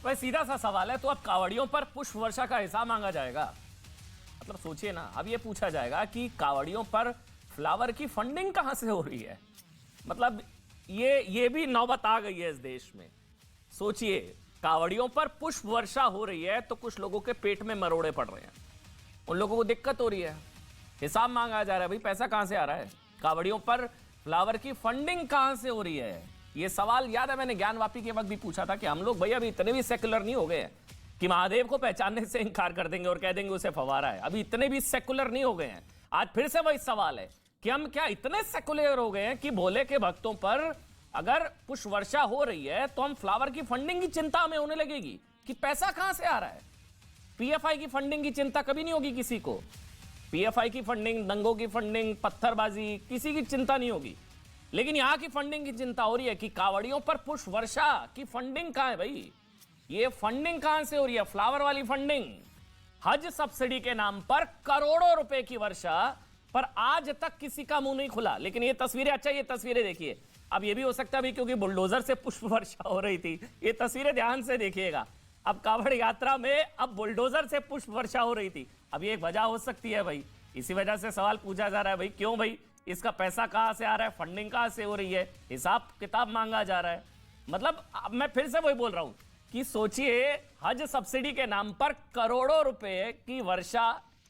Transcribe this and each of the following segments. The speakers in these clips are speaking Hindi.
वह सीधा सा सवाल है, तो अब कावड़ियों पर पुष्प वर्षा का हिसाब मांगा जाएगा? मतलब सोचिए ना, अब ये पूछा जाएगा कि कावड़ियों पर फ्लावर की फंडिंग कहां से हो रही है। मतलब ये भी नौबत आ गई है इस देश में। सोचिए, कावड़ियों पर पुष्प वर्षा हो रही है तो कुछ लोगों के पेट में मरोड़े पड़ रहे हैं, उन लोगों को दिक्कत हो रही है, हिसाब मांगा जा रहा है, भाई पैसा कहां से आ रहा है? कावड़ियों पर फ्लावर की फंडिंग कहां से हो रही है? ये सवाल याद है मैंने ज्ञानवापी के वक्त भी पूछा था कि हम लोग भाई अभी इतने भी सेकुलर नहीं हो गए हैं कि महादेव को पहचानने से इंकार कर देंगे और कह देंगे उसे फवारा है। अभी इतने भी सेकुलर नहीं हो गए हैं। आज फिर से वही सवाल है कि हम क्या इतने सेकुलर हो गए हैं कि भोले के भक्तों पर अगर पुष्प वर्षा हो रही है तो हम फ्लावर की फंडिंग की चिंता हमें होने लगेगी कि पैसा कहां से आ रहा है। पीएफआई की फंडिंग की चिंता कभी नहीं होगी किसी को। पीएफआई की फंडिंग, दंगों की फंडिंग, पत्थरबाजी, किसी की चिंता नहीं होगी। लेकिन यहां की फंडिंग की चिंता हो रही है कि कावड़ियों पर पुष्प वर्षा की फंडिंग कहां है भाई? ये फंडिंग कहां से हो रही है? फ्लावर वाली फंडिंग। हज सब्सिडी के नाम पर करोड़ों रुपए की वर्षा पर आज तक किसी का मुंह नहीं खुला। लेकिन ये तस्वीरें, अच्छा ये तस्वीरें देखिए, अब ये भी हो सकता है भी क्योंकि बुलडोजर से पुष्प वर्षा हो रही थी। ये तस्वीरें ध्यान से देखिएगा। अब कावड़ यात्रा में अब बुलडोजर से पुष्प वर्षा हो रही थी। अब ये एक वजह हो सकती है भाई, इसी वजह से सवाल पूछा जा रहा है भाई क्यों भाई, इसका पैसा कहां से आ रहा है, फंडिंग कहां से हो रही है, हिसाब किताब मांगा जा रहा है। मतलब अब मैं फिर से वही बोल रहा हूं कि सोचिए, हज सब्सिडी के नाम पर करोड़ों रुपए की वर्षा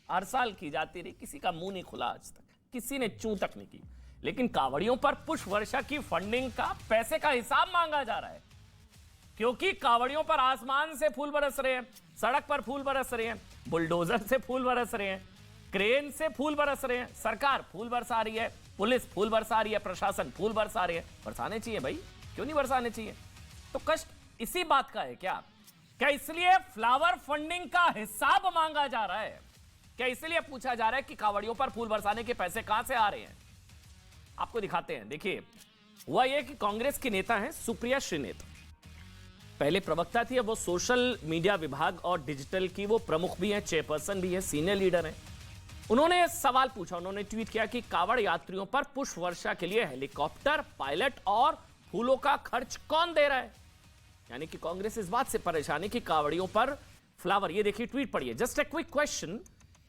हर साल की जाती रही, किसी का मुंह नहीं खुला आज तक, किसी ने चूं तक नहीं की। लेकिन कावड़ियों पर पुष्प वर्षा की फंडिंग का, पैसे का हिसाब मांगा जा रहा है क्योंकि कावड़ियों पर आसमान से फूल बरस रहे हैं, सड़क पर फूल बरस रहे हैं, बुलडोजर से फूल बरस रहे हैं, क्रेन से फूल बरस रहे हैं, सरकार फूल बरसा रही है, पुलिस फूल बरसा रही है, प्रशासन फूल बरसा रही है। बरसाने चाहिए भाई, क्यों नहीं बरसाने चाहिए? तो कष्ट इसी बात का है क्या? क्या इसलिए फ्लावर फंडिंग का हिसाब मांगा जा रहा है? क्या इसलिए पूछा जा रहा है कि कावड़ियों पर फूल बरसाने के पैसे कहां से आ रहे हैं? आपको दिखाते हैं। देखिए, हुआ यह कि कांग्रेस की नेता हैं सुप्रिया श्रीनेत, पहले प्रवक्ता थी, अब वो सोशल मीडिया विभाग और डिजिटल की वो प्रमुख भी हैं, चेयरपर्सन भी है, सीनियर लीडर हैं। उन्होंने सवाल पूछा, उन्होंने ट्वीट किया कि कावड़ यात्रियों पर पुष्प वर्षा के लिए हेलीकॉप्टर, पायलट और फूलों का खर्च कौन दे रहा है? यानी कि कांग्रेस इस बात से परेशान है कि कावड़ियों पर फ्लावर, ये देखिए ट्वीट पढ़िए, just a quick question,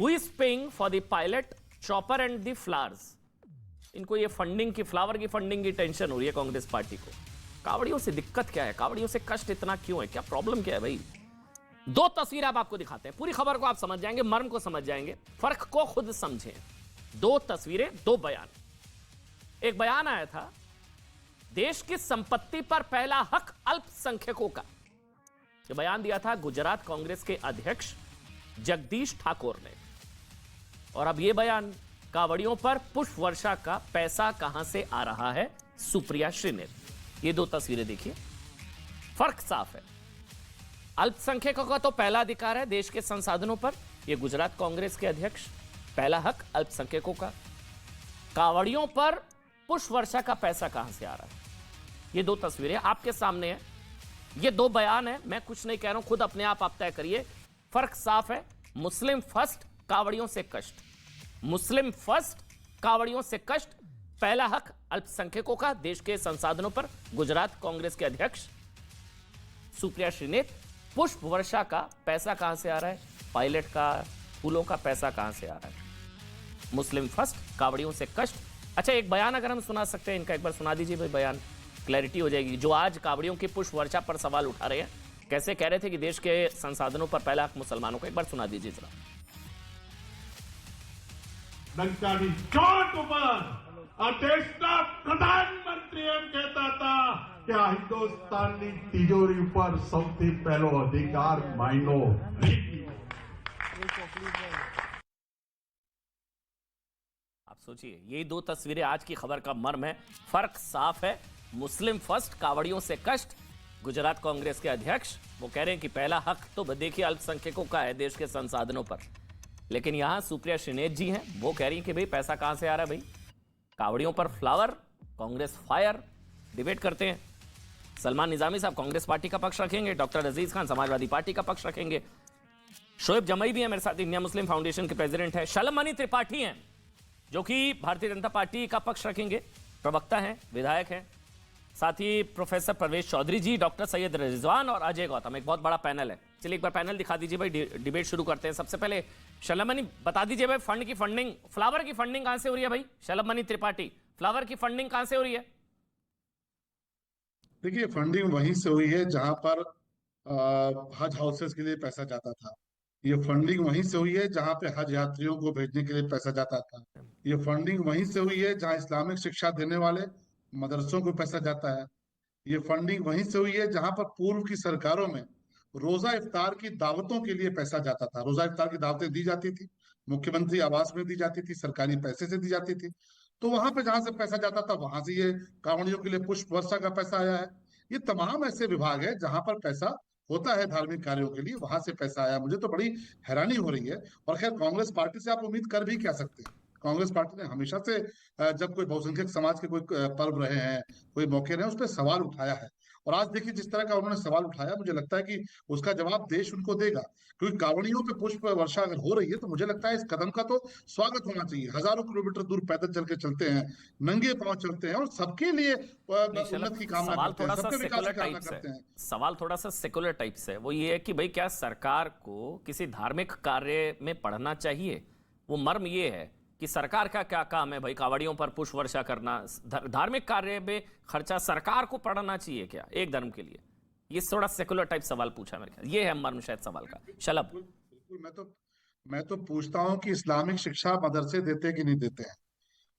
who is paying for the pilot, chopper and the flowers? इनको ये फंडिंग की, फ्लावर की फंडिंग की टेंशन हो रही है कांग्रेस पार्टी को। कावड़ियों से दिक्कत क्या है? कावड़ियों से कष्ट इतना क्यों है? क्या प्रॉब्लम क्या है भाई? दो तस्वीर आप आपको दिखाते हैं, पूरी खबर को आप समझ जाएंगे, मर्म को समझ जाएंगे, फर्क को खुद समझें। दो तस्वीरें, दो बयान। एक बयान आया था, देश की संपत्ति पर पहला हक अल्पसंख्यकों का। यह बयान दिया था गुजरात कांग्रेस के अध्यक्ष जगदीश ठाकुर ने। और अब यह बयान, कावड़ियों पर पुष्प वर्षा का पैसा कहां से आ रहा है, सुप्रिया श्रीनेत। ये दो तस्वीरें देखिए, फर्क साफ है। अल्पसंख्यकों का तो पहला अधिकार है देश के संसाधनों पर, यह गुजरात कांग्रेस के अध्यक्ष, पहला हक अल्पसंख्यकों का। कावड़ियों पर पुष्प वर्षा का पैसा कहां से आ रहा है? ये दो तस्वीरें आपके सामने हैं, ये दो बयान है, मैं कुछ नहीं कह रहा हूं, खुद अपने आप तय करिए। फर्क साफ है, मुस्लिम फर्स्ट, कावड़ियों से कष्ट। मुस्लिम फर्स्ट, कावड़ियों से कष्ट, पहला हक अल्पसंख्यकों का, देश के संसाधनों पर, गुजरात कांग्रेस के अध्यक्ष सुप्रिया श्रीनेत। पुष्प वर्षा का पैसा कहां से आ रहा है? पायलट का, फूलों का पैसा कहां से आ रहा है? मुस्लिम फर्स्ट, कावड़ियों से कष्ट। अच्छा, एक बयान अगर हम सुना सकते हैं इनका, एक बार सुना दीजिए भाई बयान, क्लैरिटी हो जाएगी। जो आज कावड़ियों की पुष्प वर्षा पर सवाल उठा रहे हैं, कैसे कह रहे थे कि देश के संसाधनों पर पहला हक मुसलमानों का, एक बार सुना दीजिए जरा। ડંકાની ચોટ ઉપર આ દેશના પ્રધાનમંત્રી એમ કહેતા હતા કે આ હિન્દુસ્તાનની તિજોરી ઉપર સૌથી પહેલો અધિકાર માયનો आप सोचिए, ये दो तस्वीरें आज की खबर का मर्म है। फर्क साफ है, मुस्लिम फर्स्ट, कावड़ियों से कष्ट। गुजरात कांग्रेस के अध्यक्ष वो कह रहे हैं कि पहला हक तो देखिए अल्पसंख्यकों का है देश के संसाधनों पर, लेकिन यहां सुप्रिया श्रीनेत जी हैं, वो कह रही हैं कि भाई पैसा कहां से आ रहा है भाई? कावड़ियों पर फ्लावर, कांग्रेस फायर, डिबेट करते हैं। सलमान निजामी साहब कांग्रेस पार्टी का पक्ष रखेंगे, डॉक्टर अजीज खान समाजवादी पार्टी का पक्ष रखेंगे, शोएब जमई भी है मेरे साथ, इंडिया मुस्लिम फाउंडेशन के प्रेसिडेंट है, शलम मनी त्रिपाठी हैं जो कि भारतीय जनता पार्टी का पक्ष रखेंगे, प्रवक्ता हैं, विधायक हैं, साथ ही प्रोफेसर परवेश चौधरी जी, डॉक्टर सैयद रिजवान और अजय गौतम। एक बहुत बड़ा पैनल है। चलिए एक बार पैनल दिखा दीजिए भाई, डिबेट शुरू करते हैं। सबसे पहले शलभमणि बता दीजिए भाई, फंड की फंडिंग, फ्लावर की फंडिंग कहां से हो रही है भाई? शलभमणि त्रिपाठी, फ्लावर की फंडिंग कहां से हो रही है? देखिए, फंडिंग वहीं से हुई है जहां पर हज हाउसेस के लिए पैसा जाता था। ये फंडिंग वहीं से हुई है जहां पे हज यात्रियों को भेजने के लिए पैसा जाता था। ये फंडिंग वहीं से हुई है जहां इस्लामिक शिक्षा देने वाले मदरसों को पैसा जाता है। ये फंडिंग वहीं से हुई है जहां पर पूर्व की सरकारों में रोजा इफ्तार की दावतों के लिए पैसा जाता था। रोजा इफ्तार की दावतें दी जाती थी, मुख्यमंत्री आवास में दी जाती थी, सरकारी पैसे से दी जाती थी। तो वहां पे जहां से पैसा जाता था वहां से ये कांवड़ियों के लिए पुष्प वर्षा का पैसा आया है। ये तमाम ऐसे विभाग है जहां पर पैसा होता है धार्मिक कार्यों के लिए, वहां से पैसा आया। मुझे तो बड़ी हैरानी हो रही है। और खैर, कांग्रेस पार्टी से आप उम्मीद कर भी क्या सकते हैं? कांग्रेस पार्टी ने हमेशा से जब कोई बहुसंख्यक समाज के कोई पर्व रहे हैं, कोई मौके रहे, उस पर सवाल उठाया है। और आज देखिए जिस तरह का उन्होंने सवाल उठाया, मुझे लगता है कि उसका जवाब देश उनको देगा। क्योंकि कांवड़ियों पे पुष्प वर्षा अगर हो रही है तो मुझे लगता है इस कदम का तो स्वागत होना चाहिए। हजारों किलोमीटर दूर पैदल चल के चलते हैं, नंगे पांव चलते हैं और सबके लिए उन्नति की कामना सवाल करते हैं, थोड़ा सा सबके विकास सेकुलर की कामना टाइप करते से, हैं। सवाल थोड़ा सा सेकुलर टाइप से वो ये है कि भाई क्या सरकार को किसी धार्मिक कार्य में पढ़ना चाहिए? वो मर्म ये है कि सरकार का क्या काम है भाई कावड़ियों पर पुष्प वर्षा करना? धार्मिक कार्य में खर्चा सरकार को पड़ना चाहिए क्या एक धर्म के लिए? ये थोड़ा सेकुलर टाइप सवाल पूछा मेरे ख्याल, ये है मर्म शायद सवाल का। शलभ, बिल्कुल, मैं तो पूछता हूँ कि इस्लामिक शिक्षा मदरसे देते कि नहीं देते हैं?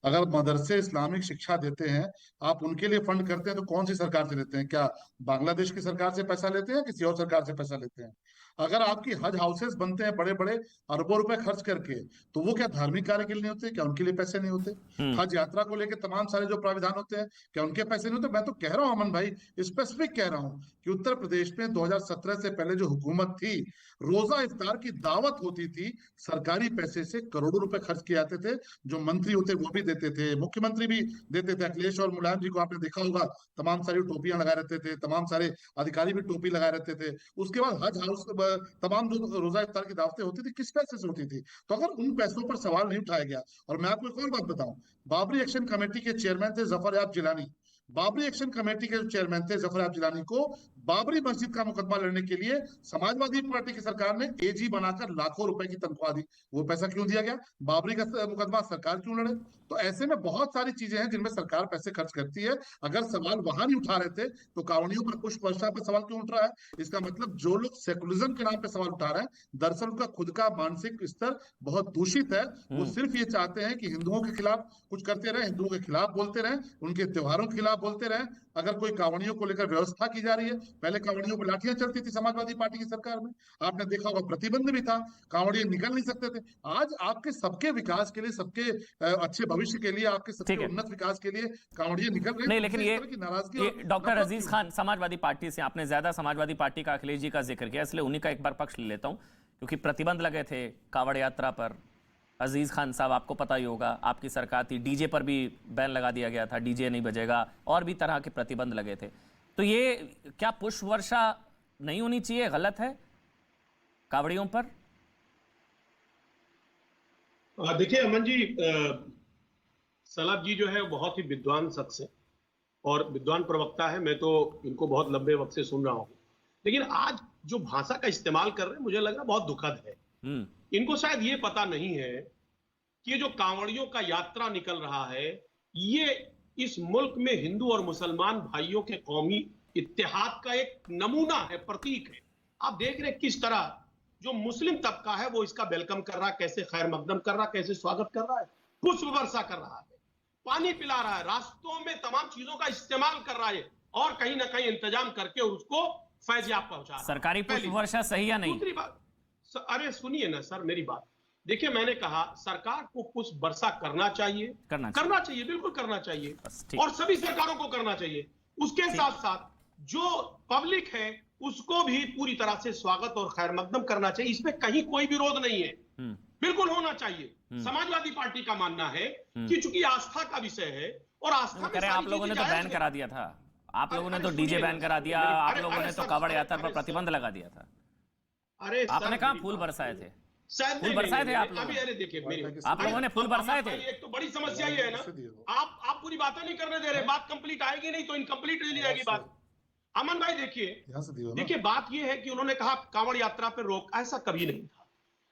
अगर मदरसे इस्लामिक शिक्षा देते हैं, आप उनके लिए फंड करते हैं, तो कौन सी सरकार से लेते हैं? क्या बांग्लादेश की सरकार से पैसा लेते हैं, किसी और सरकार से पैसा लेते हैं? अगर आपकी हज हाउसेस बनते हैं बड़े बड़े अरबों रुपए खर्च करके, तो वो क्या धार्मिक कार्य के लिए नहीं होते? क्या उनके लिए पैसे नहीं होते? हज यात्रा को लेकर तमाम सारे जो प्राविधान होते हैं, क्या उनके पैसे नहीं होते? मैं तो कह रहा हूं अमन भाई, स्पेसिफिक कह रहा हूं कि उत्तर प्रदेश में 2017 से पहले जो हुकूमत थी, रोजा इफ्तार की दावत होती थी, सरकारी पैसे से करोड़ों रुपए खर्च किए जाते थे। जो मंत्री होते वो भी देते थे, मुख्यमंत्री भी देते थे। अखिलेश और मुलायम जी को आपने देखा होगा, तमाम सारी टोपियां लगाए रहते थे, तमाम सारे अधिकारी भी टोपी लगाए रहते थे। उसके बाद हज हाउस तमाम जो रोजा इफ्तार की दावतें होती थी, किस पैसे से होती थी? तो अगर उन पैसों पर सवाल नहीं उठाया गया, और मैं आपको एक और बात बताऊं, बाबरी एक्शन कमेटी के चेयरमैन थे जफर याब जिलानी। बाबरी एक्शन कमेटी के जो चेयरमैन थे जफर याब जिलानी को बाबरी मस्जिद का मुकदमा लड़ने के लिए समाजवादी पार्टी की सरकार ने एजी बनाकर लाखों रुपए की तनख्वाह दी। वो पैसा क्यों दिया गया? बाबरी का मुकदमा सरकार क्यों लड़े? तो ऐसे में बहुत सारी चीजें हैं जिनमें सरकार पैसे खर्च करती है। अगर सवाल वहां नहीं उठा रहे थे तो कावड़ियों पर पुष्प वर्षा पर सवाल क्यों उठ रहा है? इसका मतलब जो लोग सेकुलरिज्म के नाम पे सवाल उठा रहे हैं, दरअसल उनका खुद का मानसिक स्तर बहुत दूषित है। वो सिर्फ ये चाहते हैं कि हिंदुओं के खिलाफ कुछ करते रहे, हिंदुओं के खिलाफ बोलते रहे, उनके त्योहारों के खिलाफ बोलते रहे। अगर कोई कावड़ियों को लेकर व्यवस्था की जा रही है, पहले कावड़ियों पर लाठियां चलती थी समाजवादी पार्टी की सरकार में, आपने देखा होगा प्रतिबंध भी था, कावड़िए निकल नहीं सकते थे। आज आपके सबके विकास के लिए, सबके अच्छे भविष्य के लिए, आपके सबके उन्नत विकास के लिए कावड़िए निकल रहे। नहीं, लेकिन ये नाराजगी डॉक्टर अजीज खान समाजवादी पार्टी से, आपने ज्यादा समाजवादी पार्टी का अखिलेश जी का जिक्र किया, इसलिए उन्हीं का एक बार पक्ष ले लेता हूं, क्योंकि प्रतिबंध लगे थे कावड़ यात्रा पर। अजीज खान साहब, आपको पता ही होगा, आपकी सरकार थी, डीजे पर भी बैन लगा दिया गया था, डीजे नहीं बजेगा, और भी तरह के प्रतिबंध लगे थे। तो ये क्या पुष्प वर्षा नहीं होनी चाहिए? गलत है कावड़ियों पर? देखिए अमन जी, सलाब जी जो है बहुत ही विद्वान शख्स है और विद्वान प्रवक्ता है। मैं तो इनको बहुत लंबे वक्त से सुन रहा हूँ, लेकिन आज जो भाषा का इस्तेमाल कर रहे हैं मुझे लग रहा बहुत दुखद है। इनको शायद ये पता नहीं है कि ये जो कांवड़ियों का यात्रा निकल रहा है, ये इस मुल्क में हिंदू और मुसलमान भाइयों के कौमी इत्तेहाद का एक नमूना है, प्रतीक है। आप देख रहे हैं किस तरह जो मुस्लिम तबका है वो इसका वेलकम कर रहा है, कैसे खैर मकदम कर रहा है, कैसे स्वागत कर रहा है, पुष्प वर्षा कर रहा है, पानी पिला रहा है, रास्तों में तमाम चीजों का इस्तेमाल कर रहा है और कहीं ना कहीं इंतजाम करके उसको फैजियाब पहुंचा रहा है। सरकारी पुष्प वर्षा सही या नहीं? दूसरी बात, अरे सुनिए ना सर मेरी बात। देखिए, मैंने कहा सरकार को पुष्प वर्षा करना चाहिए, बिल्कुल करना चाहिए, और सभी सरकारों को करना चाहिए। उसके साथ साथ जो पब्लिक है उसको भी पूरी तरह से स्वागत और खैर मकदम करना चाहिए। इसमें कहीं कोई विरोध नहीं है, बिल्कुल होना चाहिए। समाजवादी पार्टी का मानना है कि चूंकि आस्था का विषय है और आस्था में आप लोगों ने तो बैन करा दिया था, आप लोगों ने तो डीजे बैन करा दिया, आप लोगों ने तो कावड़ यात्रा पर प्रतिबंध लगा दिया था। अरे आपने कहा फूल बरसाए थे? शायद फूल नहीं, बरसाए थे नहीं, आप नहीं, लोगों अभी ने? अरे देखिए आप लोगों ने फूल बरसाए थे? एक तो बड़ी समस्या ये है ना, आप पूरी बातें नहीं करने दे रहे, बात कंप्लीट आएगी नहीं तो इनकम्प्लीट रह जाएगी बात। अमन भाई देखिए बात ये है कि उन्होंने कहा कांवड़ यात्रा पर रोक, ऐसा कभी नहीं था।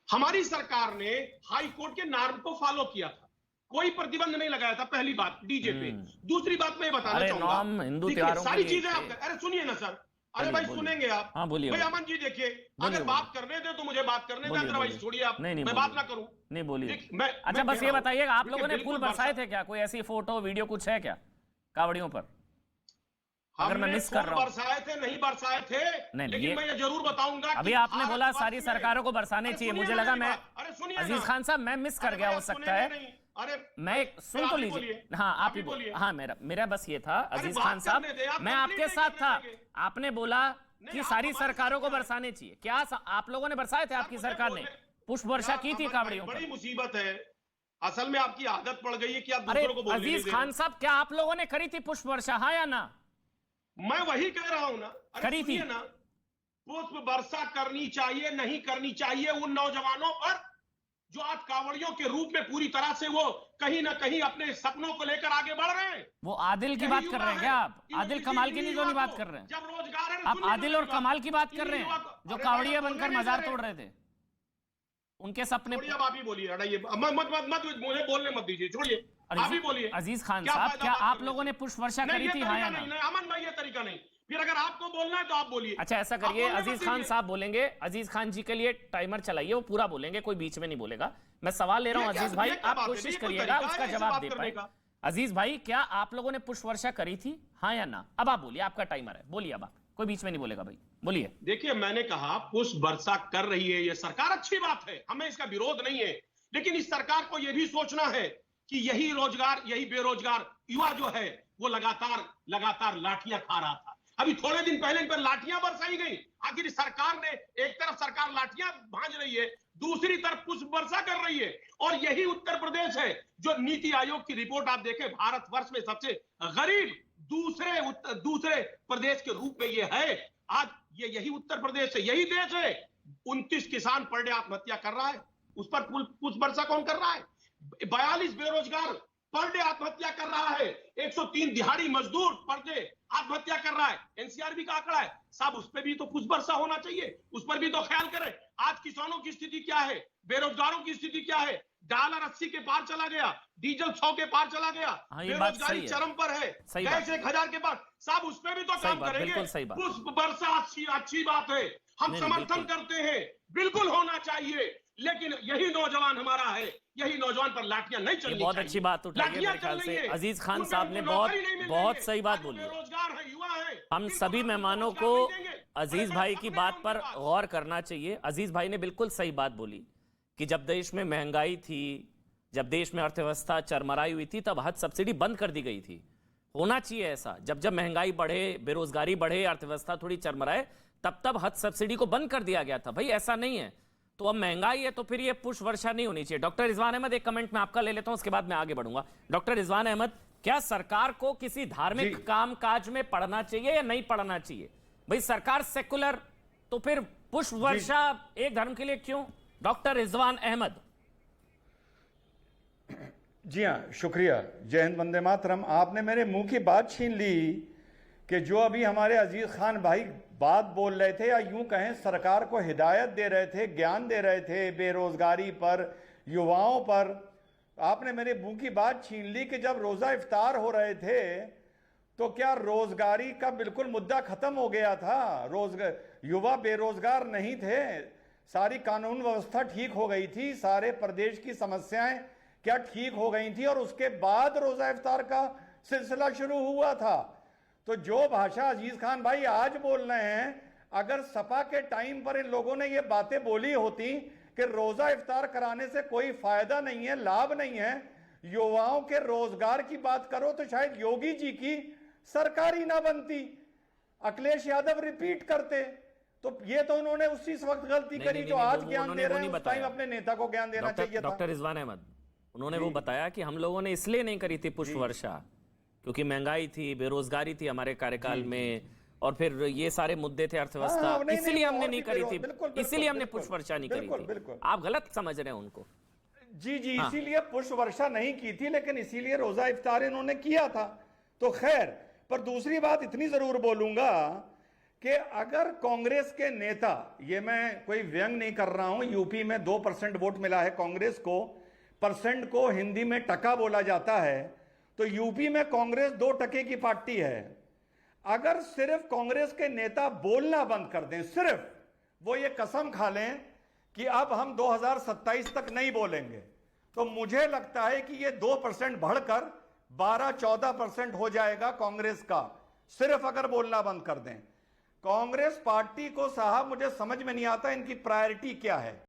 हमारी सरकार ने हाई कोर्ट के नॉर्म को फॉलो किया था, कोई प्रतिबंध नहीं लगाया था, पहली बात डीजे पे। दूसरी बात मैं ये बताना चाहूंगा, नॉर्म हिंदू देखिए, त्योहारों सारी के लिए चीजें आप, अरे सुनिए ना सर, अरे भाई सुनेंगे आप? हाँ बोलिए। भाई अमन जी देखिए, अगर बात करने दे तो मुझे बात करने दे, अदरवाइज छोड़िए आप, मैं बात ना करूं। नहीं बोलिए। मैं अच्छा बस ये बताइएगा, आप लोगों ने बिल्कुल फूल बरसाए थे क्या? कोई ऐसी फोटो वीडियो कुछ है क्या कावड़ियों पर? अगर मैं मिस कर रहा हूँ। बरसाए थे नहीं बरसाए थे, लेकिन मैं ये जरूर बताऊंगा। अभी आपने बोला सारी सरकारों को बरसाने चाहिए, मुझे लगा मैं, अजीज खान साहब मैं मिस कर गया हो सकता है। अरे मैं सुन तो लीजिए। हाँ आप ही बोलिए। हाँ मेरा बस ये था अजीज खान साहब, मैं आपके साथ था। आपने बोला कि सारी सरकारों को बरसाने चाहिए, क्या आप लोगों ने बरसाए थे? आपकी सरकार ने पुष्प वर्षा की थी कावड़ियों पर? बड़ी मुसीबत है, असल में आपकी आदत पड़ गई है कि आप अरे दूसरों को बोलने नहीं अजीज दे खान साहब, क्या आप लोगों ने करी थी पुष्प वर्षा, हाँ या ना? मैं वही कह रहा हूं ना, करी थी ना, पुष्प वर्षा करनी चाहिए नहीं करनी चाहिए उन नौजवानों पर जो आज कांवड़ियों के रूप में पूरी तरह से वो कहीं ना कहीं अपने सपनों को लेकर आगे बढ़ रहे हैं। वो आदिल की बात कर रहे हैं क्या आप? आदिल कमाल की नहीं बात कर रहे हैं? जब रोजगार है, आप आदिल और कमाल की बात कर रहे हैं जो कावड़िया बनकर मजार तोड़ रहे थे, उनके सपने। आप ही बोलिए, मत मुझे बोलने मत दीजिए, छोड़िए, आप ही बोलिए। अजीज खान साहब, क्या आप लोगों ने पुष्प वर्षा करी थी, हाँ या ना? अमन भाई ये तरीका नहीं, फिर अगर आपको बोलना है तो आप बोलिए। अच्छा ऐसा करिए, अजीज खान साहब बोलेंगे, अजीज खान जी के लिए टाइमर चलाइए, वो पूरा बोलेंगे, कोई बीच में नहीं बोलेगा। मैं सवाल ले रहा हूं अजीज भाई, आप कोशिश करिएगा उसका जवाब दे पाए। अजीज भाई, क्या आप लोगों ने पुष्प वर्षा करी थी, हाँ या ना? अब आप बोलिए, आपका टाइमर है, बोलिए अब आप, कोई बीच में नहीं बोलेगा भाई, बोलिए। देखिए मैंने कहा पुष्प वर्षा कर रही है ये सरकार, अच्छी बात है, हमें इसका विरोध नहीं है, लेकिन इस सरकार को यह भी सोचना है कि यही रोजगार, यही बेरोजगार युवा जो है वो लगातार लाठियां खा रहा था। अभी थोड़े दिन पहले इन पर लाठियां बरसाई गई। आखिर सरकार ने, एक तरफ सरकार लाठियां भांज रही है, दूसरी तरफ पुष्प वर्षा कर रही है। और यही उत्तर प्रदेश है जो नीति आयोग की रिपोर्ट आप देखें, भारतवर्ष में सबसे गरीब दूसरे प्रदेश के रूप में ये है। आज ये यही उत्तर प्रदेश है, यही देश है। 29 किसान पर डे आत्महत्या कर रहा है, उस पर पुष्प वर्षा कौन कर रहा है? 42 बेरोजगार पर डे आत्महत्या कर रहा है, 103 दिहाड़ी मजदूर पर डे आत्महत्या कर रहा है। एनसीआरबी का आंकड़ा है साहब, उस पर भी तो पुष्प वर्षा होना चाहिए, उस पर भी तो ख्याल करें। आज किसानों की स्थिति क्या है, बेरोजगारों की स्थिति क्या है? डॉलर 80 के पार चला गया, डीजल 100 के पार चला गया, बेरोजगारी चरम पर है, गैस 1000 के पार। साहब उस पर भी तो काम करेंगे। पुष्प वर्षा अच्छी बात है, हम समर्थन करते हैं, बिल्कुल होना चाहिए, लेकिन यही नौजवान हमारा है, यही नौजवान पर लाठियां नहीं चलनी चाहिए। बहुत अच्छी बात उठाई है मेरे ख्याल से अजीज खान साहब ने, बहुत सही बात बोली। बेरोजगार है, युवा है, हम सभी मेहमानों को अजीज भाई की बात पर गौर करना चाहिए। अजीज भाई ने बिल्कुल सही बात बोली कि जब देश में महंगाई थी, जब देश में अर्थव्यवस्था चरमराई हुई थी, तब हज सब्सिडी बंद कर दी गई थी। होना चाहिए ऐसा, जब महंगाई बढ़े, बेरोजगारी बढ़े, अर्थव्यवस्था थोड़ी चरमराए, तब हज सब्सिडी को बंद कर दिया गया था। भाई ऐसा नहीं है, तो अब महंगाई है तो फिर ये पुष्प वर्षा नहीं होनी चाहिए। डॉक्टर रिजवान अहमद, एक कमेंट में आपका ले लेता हूं, उसके बाद मैं आगे बढ़ूंगा। डॉक्टर रिजवान अहमद, क्या सरकार को किसी धार्मिक काम काज में पढ़ना चाहिए या नहीं पढ़ना चाहिए? भाई सरकार सेकुलर, तो फिर पुष्प वर्षा एक धर्म के लिए क्यों? डॉक्टर रिजवान अहमद। जी हाँ, शुक्रिया। जय हिंद, वंदे मातरम। आपने मेरे मुंह की बात छीन ली कि जो अभी हमारे अजीज खान भाई बात बोल रहे थे, या यूं कहें सरकार को हिदायत दे रहे थे, ज्ञान दे रहे थे बेरोजगारी पर, युवाओं पर। आपने मेरे मुंह की बात छीन ली कि जब रोजा इफ्तार हो रहे थे तो क्या रोजगारी का बिल्कुल मुद्दा खत्म हो गया था? युवा बेरोजगार नहीं थे, सारी कानून व्यवस्था ठीक हो गई थी, सारे प्रदेश की समस्याएं क्या ठीक हो गई थी, और उसके बाद रोजा इफ्तार का सिलसिला शुरू हुआ था। तो जो भाषा अजीज खान भाई आज बोल रहे हैं, अगर सपा के टाइम पर इन लोगों ने ये बातें बोली होती कि रोजा इफ्तार कराने से कोई फायदा नहीं है, लाभ नहीं है, युवाओं के रोजगार की बात करो, तो शायद योगी जी की सरकार ही ना बनती, अखिलेश यादव रिपीट करते। तो ये तो उन्होंने उसी वक्त गलती करी जो आज ज्ञान दे रहे हैं, उस टाइम अपने नेता को ज्ञान देना चाहिए था। डॉक्टर रिजवान अहमद, उन्होंने वो बताया कि हम लोगों ने इसलिए नहीं करी थी पुष्प वर्षा क्योंकि महंगाई थी, बेरोजगारी थी हमारे कार्यकाल में, और फिर ये सारे मुद्दे थे अर्थव्यवस्था, हाँ, नहीं, इसीलिए हमने और नहीं भी करी बिल्कुल, थी, बिल्कुल, इसीलिए हमने बिल्कुल, पुष्प वर्षा नहीं करी बिल्कुल, थी। बिल्कुल। आप गलत समझ रहे हैं उनको। जी जी, हाँ। इसीलिए पुष्प वर्षा नहीं की थी, लेकिन इसीलिए रोजा इफ्तार इन्होंने किया था। तो खैर, पर दूसरी बात इतनी जरूर बोलूंगा कि अगर कांग्रेस के नेता, ये मैं कोई व्यंग नहीं कर रहा हूं, यूपी में 2% वोट मिला है कांग्रेस को, परसेंट को हिंदी में टका बोला जाता है, तो यूपी में कांग्रेस 2% की पार्टी है। अगर सिर्फ कांग्रेस के नेता बोलना बंद कर दें, सिर्फ वो ये कसम खा लें कि अब हम 2027 तक नहीं बोलेंगे, तो मुझे लगता है कि ये 2% बढ़कर 12-14% हो जाएगा कांग्रेस का, सिर्फ अगर बोलना बंद कर दें। कांग्रेस पार्टी को साहब मुझे समझ में नहीं आता इनकी प्रायोरिटी क्या है।